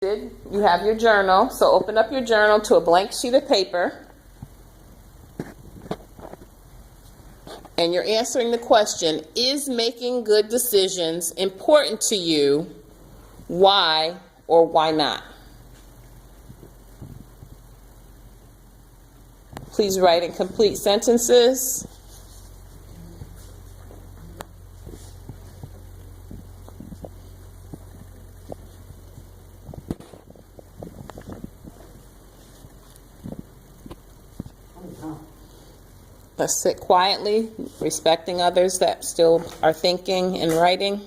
You have your journal, so open up your journal to a blank sheet of paper. And you're answering the question, is making good decisions important to you? Why or why not? Please write in complete sentences. Let's sit quietly, respecting others that still are thinking and writing.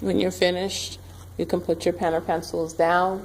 When you're finished, you can put your pen or pencils down.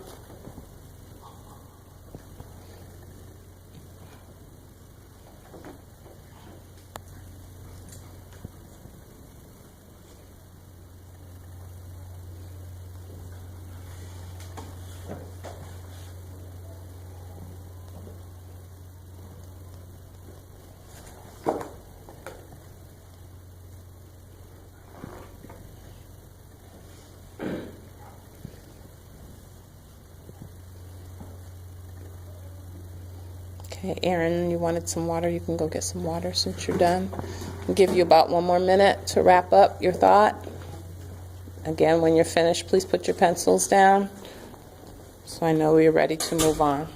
Okay, Aaron, you wanted some water. You can go get some water since you're done. I'll give you about 1 more minute to wrap up your thought. Again, when you're finished, please put your pencils down so I know you're ready to move on.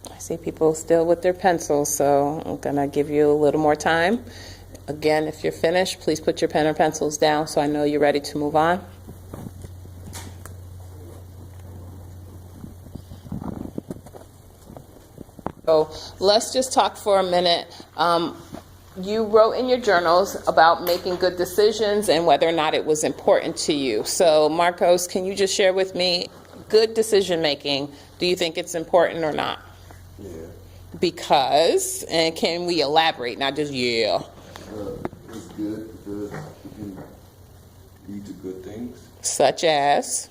I see people still with their pencils, so I'm going to give you a little more time. Again, if you're finished, please put your pen or pencils down so I know you're ready to move on. So let's just talk for a minute. You wrote in your journals about making good decisions and whether or not it was important to you. So Marcos, can you just share with me good decision making? Do you think it's important or not? Yeah. Because, and can we elaborate, not just yeah? It's good because it can lead to good things. Such as?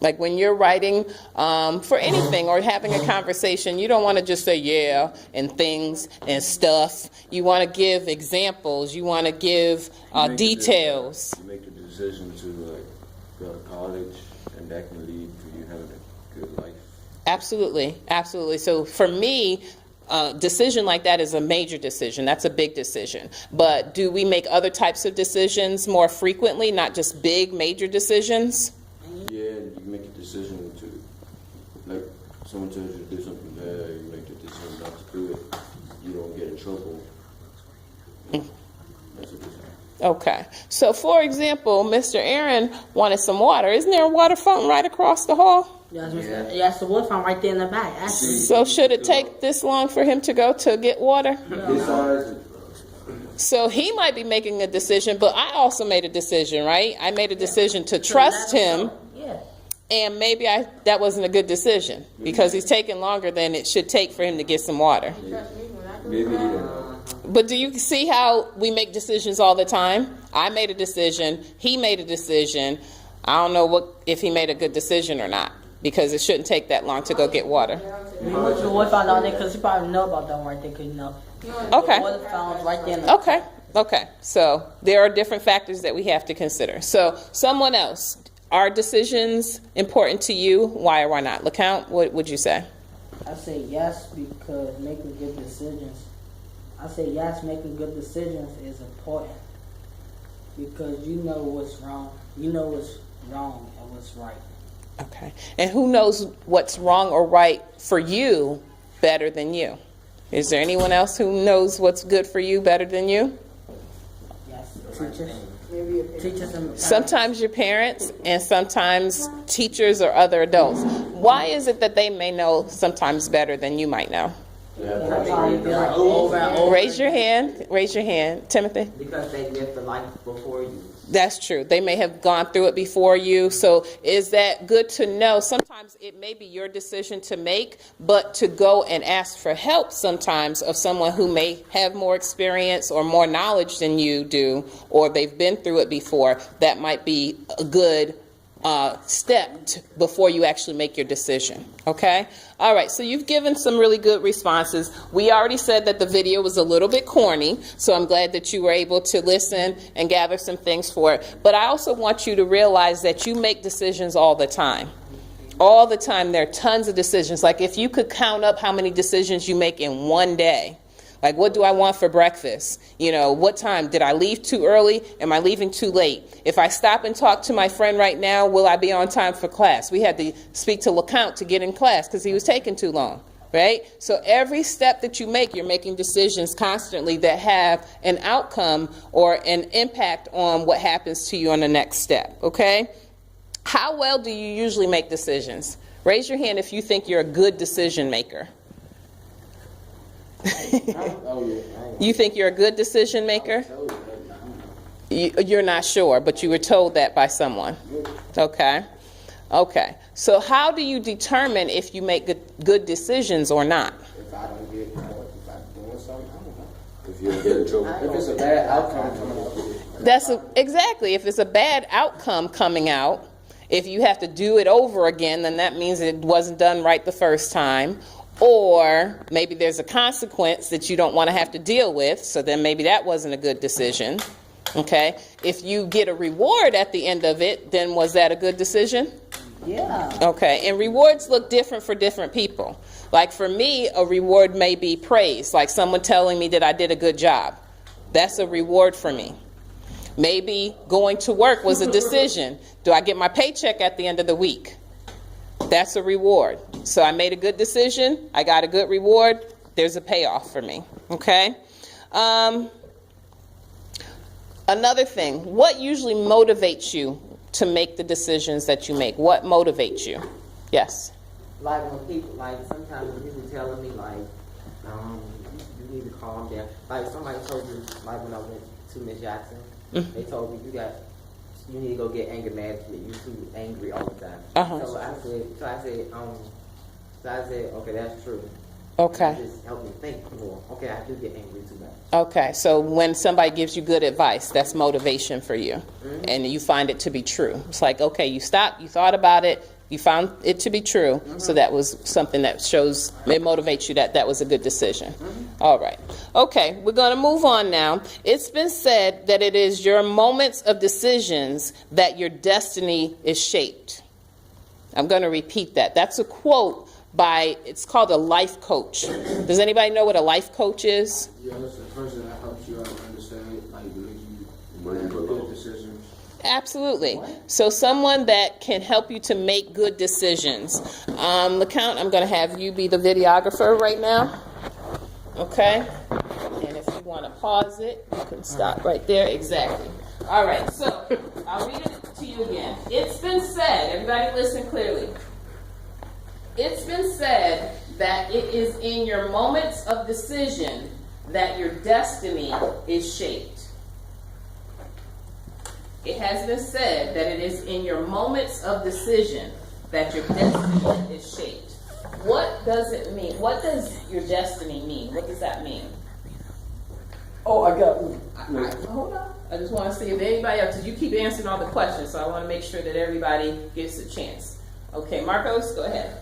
Like when you're writing for anything or having a conversation, you don't want to just say yeah and things and stuff. You want to give examples. You want to give details. You make the decision to go to college, and that can lead to you having a good life. Absolutely, absolutely. So for me, a decision like that is a major decision. That's a big decision. But do we make other types of decisions more frequently, not just big major decisions? Yeah, you make a decision to, like, someone tells you to do something bad, you make the decision not to do it. You don't get in trouble. That's a decision. Okay. So, for example, Mr. Aaron wanted some water. Isn't there a water fountain right across the hall? Yes, the water fountain right there in the back, actually. So, should it take this long for him to go to get water? So he might be making a decision, but I also made a decision, right? I made a decision to trust him, and maybe that wasn't a good decision because he's taking longer than it should take for him to get some water. Maybe he didn't. But do you see how we make decisions all the time? I made a decision, he made a decision. I don't know if he made a good decision or not because it shouldn't take that long to go get water. We went to the water fountain down there because you probably know about that one right there, because Okay. the water fountain's right there. In the Okay. So there are different factors that we have to consider. So someone else, are decisions important to you? Why or why not? LeCount, what would you say? I say yes, because making good decisions. I say yes, making good decisions is important because you know what's wrong. You know what's wrong and what's right. Okay. And who knows what's wrong or right for you better than you? Is there anyone else who knows what's good for you better than you? Yes, teachers. Teachers and parents. Sometimes your parents and sometimes teachers or other adults. Why is it that they may know sometimes better than you might know? That's how you feel like over and over. Raise your hand. Raise your hand. Timothy? Because they lived the life before you. That's true. They may have gone through it before you. So is that good to know? Sometimes it may be your decision to make, but to go and ask for help sometimes of someone who may have more experience or more knowledge than you do, or they've been through it before, that might be a good step before you actually make your decision. Okay? All right, so you've given some really good responses. We already said that the video was a little bit corny, so I'm glad that you were able to listen and gather some things for it. But I also want you to realize that you make decisions all the time. All the time. There are tons of decisions. Like if you could count up how many decisions you make in one day. Like, what do I want for breakfast? You know, what time? Did I leave too early? Am I leaving too late? If I stop and talk to my friend right now, will I be on time for class? We had to speak to LeCount to get in class because he was taking too long, right? So every step that you make, you're making decisions constantly that have an outcome or an impact on what happens to you on the next step, okay? How well do you usually make decisions? Raise your hand if you think you're a good decision maker. You think you're a good decision maker? You're not sure, but you were told that by someone. Okay. So how do you determine if you make good decisions or not? If I don't get caught, if I'm doing something, I don't know. If you don't get in trouble. If it's a bad outcome coming out. Exactly. If it's a bad outcome coming out, if you have to do it over again, then that means it wasn't done right the first time. Or maybe there's a consequence that you don't want to have to deal with, so then maybe that wasn't a good decision. Okay? If you get a reward at the end of it, then was that a good decision? Yeah. Okay, and rewards look different for different people. Like for me, a reward may be praise, like someone telling me that I did a good job. That's a reward for me. Maybe going to work was a decision. Do I get my paycheck at the end of the week? That's a reward. So I made a good decision. I got a good reward. There's a payoff for me. Okay? Another thing, what usually motivates you to make the decisions that you make? What motivates you? Yes? Like when people, like sometimes when people telling me like, you need to calm down. Like somebody told me, like when I went to Miss Jackson, they told me you need to go get anger management. You're too angry all the time. So I said, okay, that's true. Okay. It just helped me think more. Okay, I do get angry too much. Okay, so when somebody gives you good advice, that's motivation for you. And you find it to be true. It's like, okay, you stopped, you thought about it, you found it to be true, so that was something that shows, it motivates you that was a good decision. All right. Okay, we're going to move on now. It's been said that it is your moments of decisions that your destiny is shaped. I'm going to repeat that. That's a quote by, it's called a life coach. Does anybody know what a life coach is? Yeah, it's a person that helps you out understand, like, make you good decisions. Absolutely. So someone that can help you to make good decisions. LeCount, I'm going to have you be the videographer right now. Okay? And if you want to pause it, you can stop right there. Exactly. All right. So I'll read it to you again. It's been said, everybody listen clearly. It's been said that it is in your moments of decision that your destiny is shaped. It has been said that it is in your moments of decision that your destiny is shaped. What does it mean? What does your destiny mean? What does that mean? Oh, I got Hold on. I just want to see if anybody else, because you keep answering all the questions, so I want to make sure that everybody gets a chance. Okay, Marcos, go ahead.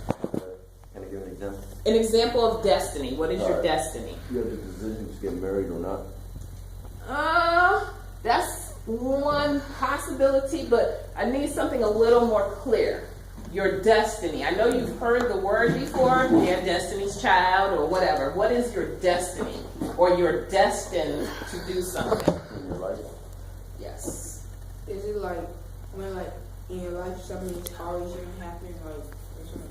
Can I give an example? An example of destiny. What is your destiny? You have the decision to get married or not. That's one possibility, but I need something a little more clear. Your destiny. I know you've heard the word before. You have Destiny's Child or whatever. What is your destiny? Or you're destined to do something? In your life. Yes. Is it like when like in your life something's always gonna happen, like or something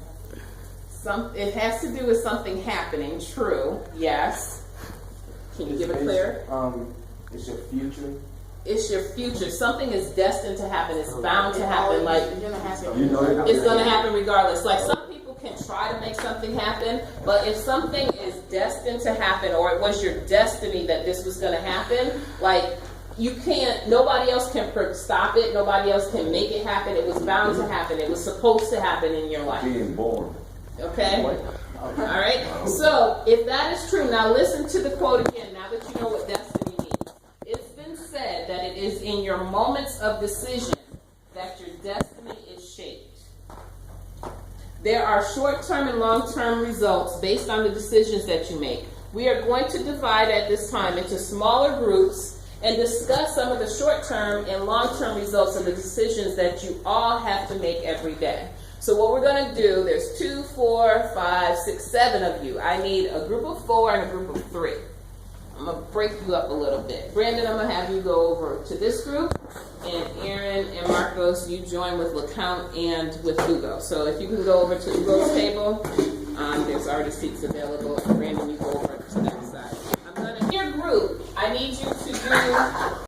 happen? It has to do with something happening. True. Yes. Can you give it clear? It's your future. It's your future. Something is destined to happen. It's bound to happen. Like It's gonna happen. You know it's going to happen regardless. Like some people can try to make something happen, but if something is destined to happen, or it was your destiny that this was going to happen, like you can't. Nobody else can stop it. Nobody else can make it happen. It was bound to happen. It was supposed to happen in your life. being born. Okay. All right. So if that is true, now listen to the quote again. Now that you know what destiny means, it's been said that it is in your moments of decision that your destiny is shaped. There are short-term and long-term results based on the decisions that you make. We are going to divide at this time into smaller groups and discuss some of the short-term and long-term results of the decisions that you all have to make every day. So what we're going to do, there's 2, 4, 5, 6, 7 of you. I need a group of 4 and a group of 3. I'm going to break you up a little bit. Brandon, I'm going to have you go over to this group. And Aaron and Marcos, you join with LeCount and with Hugo. So if you can go over to Hugo's table, there's already seats available. And Brandon, you go over to that side. I'm going to, your group, I need you to do